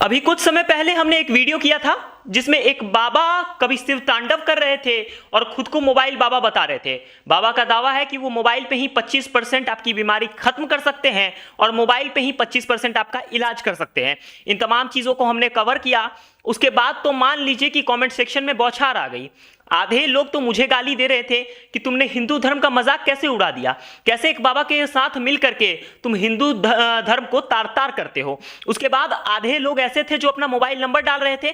अभी कुछ समय पहले हमने एक वीडियो किया था जिसमें एक बाबा कभी शिव तांडव कर रहे थे और खुद को मोबाइल बाबा बता रहे थे। बाबा का दावा है कि वो मोबाइल पे ही 25% आपकी बीमारी खत्म कर सकते हैं और मोबाइल पे ही 25% आपका इलाज कर सकते हैं। इन तमाम चीजों को हमने कवर किया। उसके बाद तो मान लीजिए कि कमेंट सेक्शन में बौछार आ गई। आधे लोग तो मुझे गाली दे रहे थे कि तुमने हिंदू धर्म का मजाक कैसे उड़ा दिया, कैसे एक बाबा के साथ मिल करके तुम हिंदू धर्म को तार तार करते हो। उसके बाद आधे लोग ऐसे थे जो अपना मोबाइल नंबर डाल रहे थे,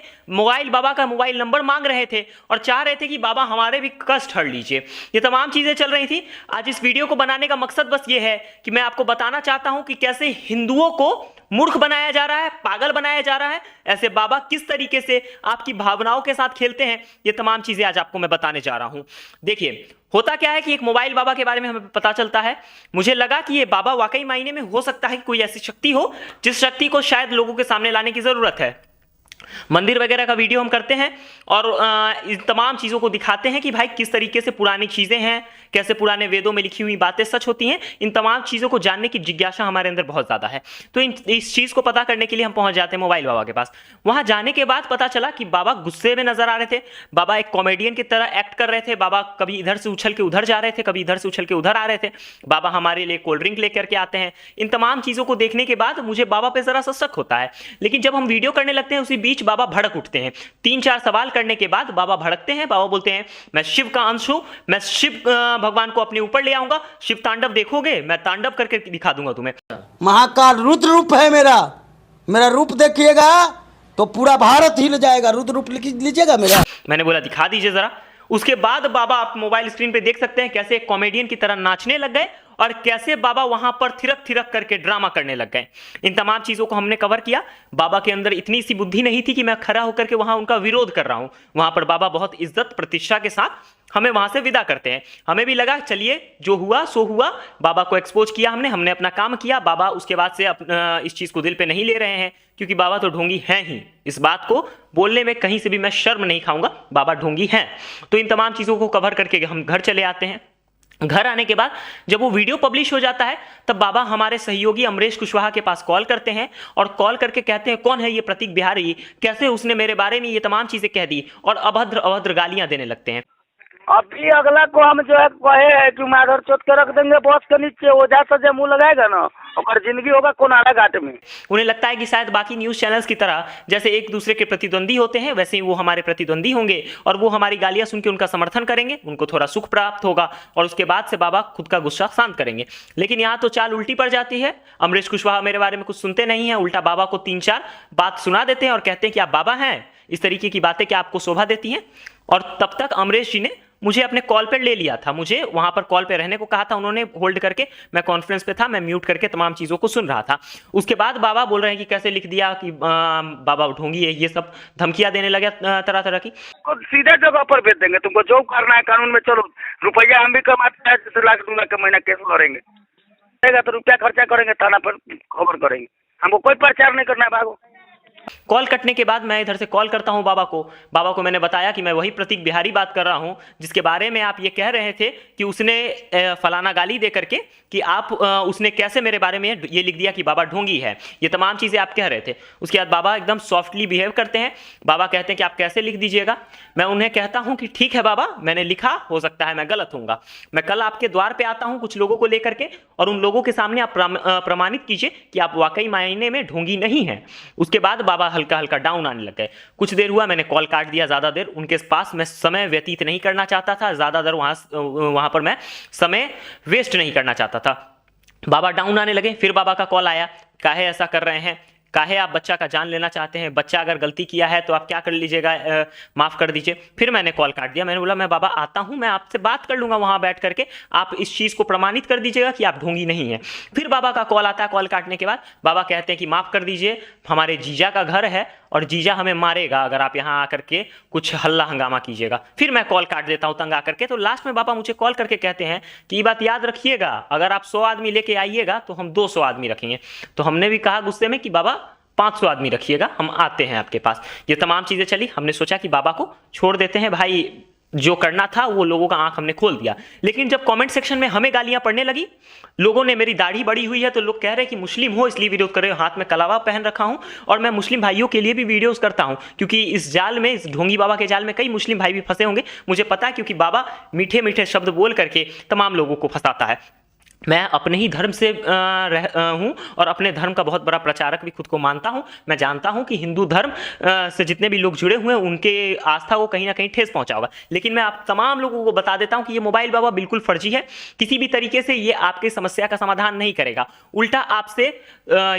बाबा का मोबाइल नंबर मांग रहे थे और चाह रहे थे कि बाबा हमारे भी कष्ट हर लीजिए। ये तमाम चीजें चल रही थी। आज इस वीडियो को बनाने का मकसद बस ये है कि मैं आपको बताना चाहता हूं कि कैसे हिंदुओं को मूर्ख बनाया जा रहा है, पागल बनाया जा रहा है, ऐसे बाबा किस तरीके से आपकी भावनाओं के साथ खेलते हैं। ये तमाम चीजें आज आपको मैं बताने जा रहा हूं। देखिए, होता क्या है कि एक मोबाइल बाबा के बारे में हमें पता चलता है। मुझे लगा कि ये बाबा वाकई मायने में हो सकता है कि कोई ऐसी शक्ति हो जिस शक्ति को शायद लोगों के सामने लाने की जरूरत है। मंदिर वगैरह का वीडियो हम करते हैं और इन तमाम चीज़ों को दिखाते हैं कि भाई किस तरीके से पुरानी चीज़ें हैं, कैसे पुराने वेदों में लिखी हुई बातें सच होती हैं। इन तमाम चीज़ों को जानने की जिज्ञासा हमारे अंदर बहुत ज़्यादा है। तो इस चीज़ को पता करने के लिए हम पहुंच जाते हैं मोबाइल बाबा के पास। वहां जाने के बाद पता चला कि बाबा गुस्से में नजर आ रहे थे। बाबा एक कॉमेडियन की तरह एक्ट कर रहे थे। बाबा कभी इधर से उछल के उधर जा रहे थे, कभी इधर से उछल के उधर आ रहे थे। बाबा हमारे लिए कोल्ड ड्रिंक लेकर के आते हैं। इन तमाम चीज़ों को देखने के बाद मुझे बाबा पे जरा सा शक होता है। लेकिन जब हम वीडियो करने लगते हैं उसी बीच बाबा भड़क उठते हैं। 3-4 सवाल करने के बाद बाबा भड़कते हैं। बाबा बोलते हैं, मैं शिव का अंश हूं, मैं शिव भगवान को अपने ऊपर ले आऊंगा। शिव तांडव देखोगे, मैं तांडव करके दिखा दूंगा तुम्हें। महाकाल रुद्र रूप है मेरा रूप देखिएगा तो पूरा भारत हिल जाएगा। रुद्र रूप लीजिएगा मेरा। मैंने बोला दिखा दीजिए जरा। उसके बाद बाबा आप मोबाइल स्क्रीन पे देख सकते हैं कैसे एक कॉमेडियन की तरह नाचने लग गए और कैसे बाबा वहां पर थिरक थिरक करके ड्रामा करने लग गए। इन तमाम चीजों को हमने कवर किया। बाबा के अंदर इतनी सी बुद्धि नहीं थी कि मैं खड़ा होकर के वहां उनका विरोध कर रहा हूं। वहां पर बाबा बहुत इज्जत प्रतिष्ठा के साथ हमें वहां से विदा करते हैं। हमें भी लगा चलिए जो हुआ सो हुआ। बाबा को एक्सपोज किया हमने अपना काम किया। बाबा उसके बाद से इस चीज को दिल पे नहीं ले रहे हैं क्योंकि बाबा तो ढोंगी हैं ही। इस बात को बोलने में कहीं से भी मैं शर्म नहीं खाऊंगा, बाबा ढोंगी हैं। तो इन तमाम चीजों को कवर करके हम घर चले आते हैं। घर आने के बाद जब वो वीडियो पब्लिश हो जाता है तब बाबा हमारे सहयोगी अमरीश कुशवाहा के पास कॉल करते हैं और कॉल करके कहते हैं, कौन है ये प्रतीक बिहारी, कैसे उसने मेरे बारे में ये तमाम चीजें कह दी, और अभद्र अभद्र गालियां देने लगते हैं। अभी अगला को हम जो है कहे है कि माधर चोट के रख देंगे बॉस के नीचे, वो जा सजे मुंह लगाएगा ना और जिंदगी होगा कोनारा घाट में। उन्हें लगता है कि शायद बाकी न्यूज चैनल्स की तरह जैसे एक दूसरे के प्रतिद्वंदी होते हैं वैसे ही वो हमारे प्रतिद्वंदी होंगे और वो हमारी गालियां सुन के उनका समर्थन करेंगे, उनको थोड़ा सुख प्राप्त होगा और उसके बाद से बाबा खुद का गुस्सा शांत करेंगे। लेकिन यहाँ तो चाल उल्टी पड़ जाती है। अमरीश कुशवाहा मेरे बारे में कुछ सुनते नहीं है, उल्टा बाबा को 3-4 बात सुना देते हैं और कहते हैं कि आप बाबा हैं। इस तरीके की बातें क्या आपको शोभा देती हैं। और तब तक अमरीश जी ने मुझे अपने कॉल पर ले लिया था। मुझे वहां पर कॉल पे रहने को कहा था उन्होंने, होल्ड करके। मैं कॉन्फ्रेंस पे था, मैं म्यूट करके तमाम चीजों को सुन रहा था। उसके बाद बाबा बोल रहे हैं कि कैसे लिख दिया कि बाबा ढोंगी है, ये सब धमकियां देने लगे तरह तरह की। तो सीधे जगह पर भेज देंगे, तुमको जो करना है कानून में चलो। रुपया हम भी कमाते हैं, 1 लाख का महीना केस करेंगे तो रुपया खर्चा करेंगे, थाना पर खबर करेंगे। हमको कोई प्रचार नहीं करना है भागो। कॉल कटने के बाद मैं इधर से कॉल करता हूं बाबा को मैंने बताया कि मैं वही प्रतीक बिहारी बात कर रहा हूं जिसके बारे में आप ये कह रहे थे कि उसने फलाना गाली दे करके कि आप उसने कैसे मेरे बारे में ये लिख दिया कि बाबा ढोंगी है। ये तमाम चीज़ें आप कह रहे थे। उसके बाद बाबा एकदम सॉफ्टली बिहेव करते हैं। बाबा कहते हैं कि आप कैसे लिख दीजिएगा। मैं उन्हें कहता हूं कि ठीक है बाबा, मैंने लिखा, हो सकता है मैं गलत होऊंगा। मैं कल आपके द्वार पे आता हूं कुछ लोगों को लेकर के और उन लोगों के सामने आप प्रमाणित कीजिए कि आप वाकई मायने में ढोंगी नहीं हैं। उसके बाद बाबा हल्का हल्का डाउन आने लग गए। कुछ देर हुआ, मैंने कॉल काट दिया। ज़्यादा देर उनके पास मैं समय व्यतीत नहीं करना चाहता था, ज़्यादा देर वहाँ पर मैं समय वेस्ट नहीं करना चाहता था। बाबा डाउन आने लगे। फिर बाबा का कॉल आया, काहे ऐसा कर रहे हैं, काहे आप बच्चा का जान लेना चाहते हैं, बच्चा अगर गलती किया है तो आप क्या कर लीजिएगा, माफ़ कर दीजिए। फिर मैंने कॉल काट दिया। मैंने बोला मैं बाबा आता हूं, मैं आपसे बात कर लूँगा वहाँ बैठ करके, आप इस चीज़ को प्रमाणित कर दीजिएगा कि आप ढोंगी नहीं हैं। फिर बाबा का कॉल आता है। कॉल काटने के बाद बाबा कहते हैं कि माफ़ कर दीजिए, हमारे जीजा का घर है और जीजा हमें मारेगा अगर आप यहाँ आकर के कुछ हल्ला हंगामा कीजिएगा। फिर मैं कॉल काट देता हूँ तंग आकर के। तो लास्ट में बाबा मुझे कॉल करके कहते हैं कि ये बात याद रखिएगा, अगर आप 100 आदमी लेके आइएगा तो हम 200 आदमी रखेंगे। तो हमने भी कहा गुस्से में कि बाबा 500 आदमी रखिएगा, हम आते हैं आपके पास। ये तमाम चीज़ें चली। हमने सोचा कि बाबा को छोड़ देते हैं भाई, जो करना था वो लोगों का आंख हमने खोल दिया। लेकिन जब कमेंट सेक्शन में हमें गालियां पड़ने लगी, लोगों ने, मेरी दाढ़ी बड़ी हुई है तो लोग कह रहे हैं कि मुस्लिम हो इसलिए विरोध कर रहे हो, हाथ में कलावा पहन रखा हूं और मैं मुस्लिम भाइयों के लिए भी वीडियोस करता हूं, क्योंकि इस जाल में, इस ढोंगी बाबा के जाल में कई मुस्लिम भाई भी फंसे होंगे, मुझे पता है, क्योंकि बाबा मीठे मीठे शब्द बोल करके तमाम लोगों को फंसाता है। मैं अपने ही धर्म से हूँ और अपने धर्म का बहुत बड़ा प्रचारक भी खुद को मानता हूँ। मैं जानता हूँ कि हिंदू धर्म से जितने भी लोग जुड़े हुए हैं उनके आस्था को कहीं ना कहीं ठेस पहुंचा होगा। लेकिन मैं आप तमाम लोगों को बता देता हूँ कि ये मोबाइल बाबा बिल्कुल फर्जी है। किसी भी तरीके से ये आपकी समस्या का समाधान नहीं करेगा, उल्टा आपसे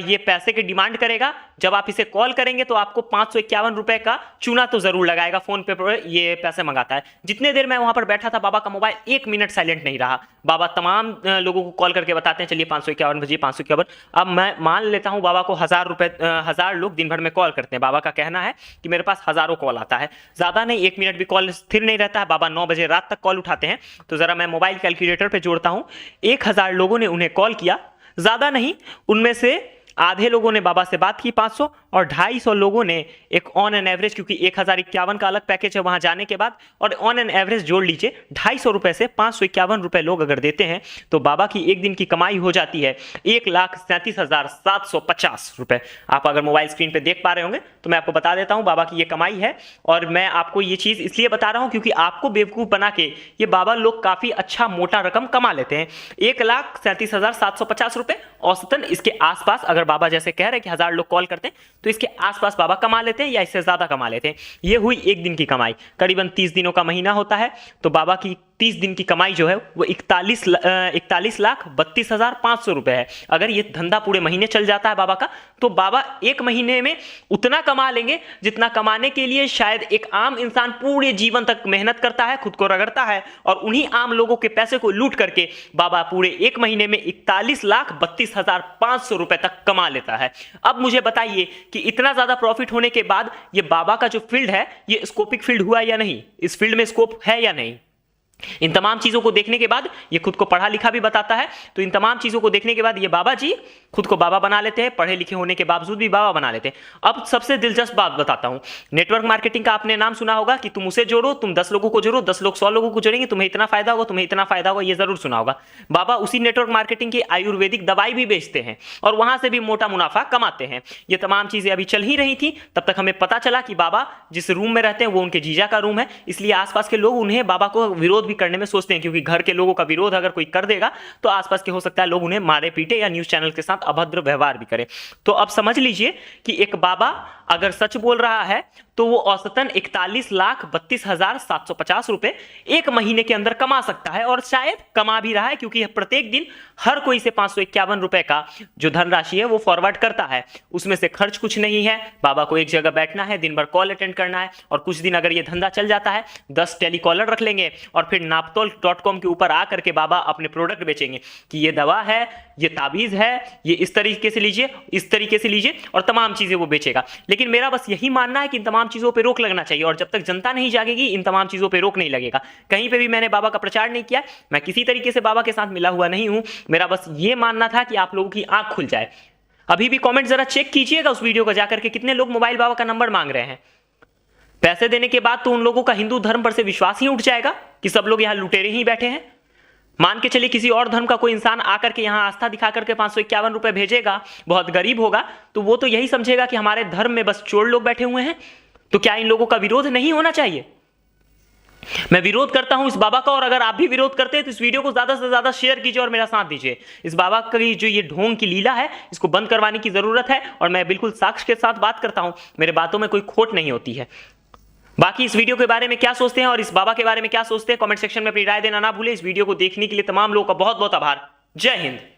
ये पैसे की डिमांड करेगा। जब आप इसे कॉल करेंगे तो आपको 551 रुपए का चूना तो जरूर लगाएगा, फोन पे पर ये पैसे मंगाता है। जितने देर मैं वहां पर बैठा था, बाबा का मोबाइल 1 मिनट साइलेंट नहीं रहा। बाबा तमाम लोगों को कॉल करके बताते हैं चलिए 551 बजिए 551। अब मैं मान लेता हूं बाबा को 1000 लोग दिन भर में कॉल करते हैं। बाबा का कहना है कि मेरे पास हजारों कॉल आता है, ज्यादा नहीं, 1 मिनट भी कॉल स्थिर नहीं रहता है। बाबा 9 बजे रात तक कॉल उठाते हैं। तो जरा मैं मोबाइल कैलकुलेटर पे जोड़ता हूं, 1000 लोगों ने उन्हें कॉल किया, ज्यादा नहीं, उनमें से आधे लोगों ने बाबा से बात की 500 और 250 लोगों ने एक ऑन एन एवरेज, क्योंकि 1051 का अलग पैकेज है वहां जाने के बाद, और ऑन एन एवरेज जोड़ लीजिए 250 रुपए से 551 रुपए लोग अगर देते हैं तो बाबा की एक दिन की कमाई हो जाती है 1,37,750 रुपए। आप अगर मोबाइल स्क्रीन पे देख पा रहे होंगे तो मैं आपको बता देता हूं बाबा की ये कमाई है। और मैं आपको ये चीज इसलिए बता रहा हूं क्योंकि आपको बेवकूफ बना के ये बाबा लोग काफी अच्छा मोटा रकम कमा लेते हैं। 1,37,750 रुपए औसतन, इसके आसपास, अगर बाबा जैसे कह रहे हैं कि 1000 लोग कॉल करते हैं तो इसके आसपास बाबा कमा लेते हैं या इससे ज्यादा कमा लेते हैं। ये हुई एक दिन की कमाई। करीबन 30 दिनों का महीना होता है तो बाबा की 30 दिन की कमाई जो है वो 41,32,500 रुपए है। अगर ये धंधा पूरे महीने चल जाता है बाबा का तो बाबा एक महीने में उतना कमा लेंगे जितना कमाने के लिए शायद एक आम इंसान पूरे जीवन तक मेहनत करता है, खुद को रगड़ता है, और उन्हीं आम लोगों के पैसे को लूट करके बाबा पूरे एक महीने में 41,32,500 रुपए तक कमा लेता है। अब मुझे बताइए कि इतना ज्यादा प्रॉफिट होने के बाद ये बाबा का जो फील्ड है ये स्कोपिक फील्ड हुआ या नहीं, इस फील्ड में स्कोप है या नहीं। इन तमाम चीजों को देखने के बाद, ये खुद को पढ़ा लिखा भी बताता है, तो इन तमाम चीजों को देखने के बाद ये बाबा जी खुद को बाबा बना लेते हैं, पढ़े लिखे होने के बावजूद भी बाबा बना लेते हैं। अब सबसे दिलचस्प बात बताता हूं, नेटवर्क मार्केटिंग का आपने नाम सुना होगा कि तुम उसे जोड़ो, तुम 10 लोगों को जोड़ो, 10 लोग 100 लोगों को जोड़ेंगे, तुम्हें इतना फायदा होगा, तुम्हें इतना फायदा होगा, ये जरूर सुना होगा। बाबा उसी नेटवर्क मार्केटिंग की आयुर्वेदिक दवाई भी बेचते हैं और वहां से भी मोटा मुनाफा कमाते हैं। ये तमाम चीजें अभी चल ही रही थी, तब तक हमें पता चला कि बाबा जिस रूम में रहते हैं वो उनके जीजा का रूम है, इसलिए आसपास के लोग उन्हें, बाबा को विरोध भी करने में सोचते हैं, क्योंकि घर के लोगों का विरोध अगर कोई कर देगा तो आसपास के हो सकता है लोग उन्हें मारे पीटे या न्यूज चैनल के साथ अभद्र व्यवहार भी करें। तो अब समझ लीजिए कि एक बाबा अगर सच बोल रहा है तो वो औसतन 41,32,750 रुपए एक महीने के अंदर कमा सकता है, और शायद कमा भी रहा है, क्योंकि प्रत्येक दिन हर कोई से 551 रुपए का जो धनराशि है वो फॉरवर्ड करता है। उसमें से खर्च कुछ नहीं है, बाबा को एक जगह बैठना है, दिन भर कॉल अटेंड करना है, और कुछ दिन अगर ये धंधा चल जाता है 10 टेलीकॉलर रख लेंगे और फिर naptol.com के ऊपर आकर के बाबा अपने प्रोडक्ट बेचेंगे कि ये दवा है, ये ताबीज है, ये इस तरीके से लीजिए, इस तरीके से लीजिए, और तमाम चीजें वो बेचेगा। लेकिन मेरा बस यही मानना है कि इन तमाम चीजों पे रोक लगना चाहिए, और जब तक जनता नहीं जागेगी इन तमाम चीजों पे रोक नहीं लगेगा। कहीं पे भी मैंने बाबा का प्रचार नहीं किया, मैं किसी तरीके से बाबा के साथ मिला हुआ नहीं हूं, मेरा बस ये मानना था कि आप लोगों की आंख खुल जाए। अभी भी कमेंट जरा चेक कीजिएगा उस वीडियो को जाकर के, कितने लोग मोबाइल बाबा का नंबर मांग रहे हैं। पैसे देने के बाद तो उन लोगों का हिंदू धर्म पर से विश्वास ही उठ जाएगा कि सब लोग यहां लुटेरे ही बैठे हैं। मान के चलिए किसी और धर्म का कोई इंसान आकर के यहां आस्था दिखा करके 551 रुपए भेजेगा, बहुत गरीब होगा, तो वो तो यही समझेगा कि हमारे धर्म में बस चोर लोग बैठे हुए हैं। तो क्या इन लोगों का विरोध नहीं होना चाहिए? मैं विरोध करता हूं इस बाबा का, और अगर आप भी विरोध करते हैं तो इस वीडियो को ज्यादा से ज्यादा शेयर कीजिए और मेरा साथ दीजिए। इस बाबा की जो ये ढोंग की लीला है इसको बंद करवाने की जरूरत है, और मैं बिल्कुल साक्ष्य के साथ बात करता हूं, मेरे बातों में कोई खोट नहीं होती है। बाकी इस वीडियो के बारे में क्या सोचते हैं और इस बाबा के बारे में क्या सोचते हैं, कमेंट सेक्शन में अपनी राय देना ना भूलें। इस वीडियो को देखने के लिए तमाम लोगों का बहुत बहुत आभार। जय हिंद।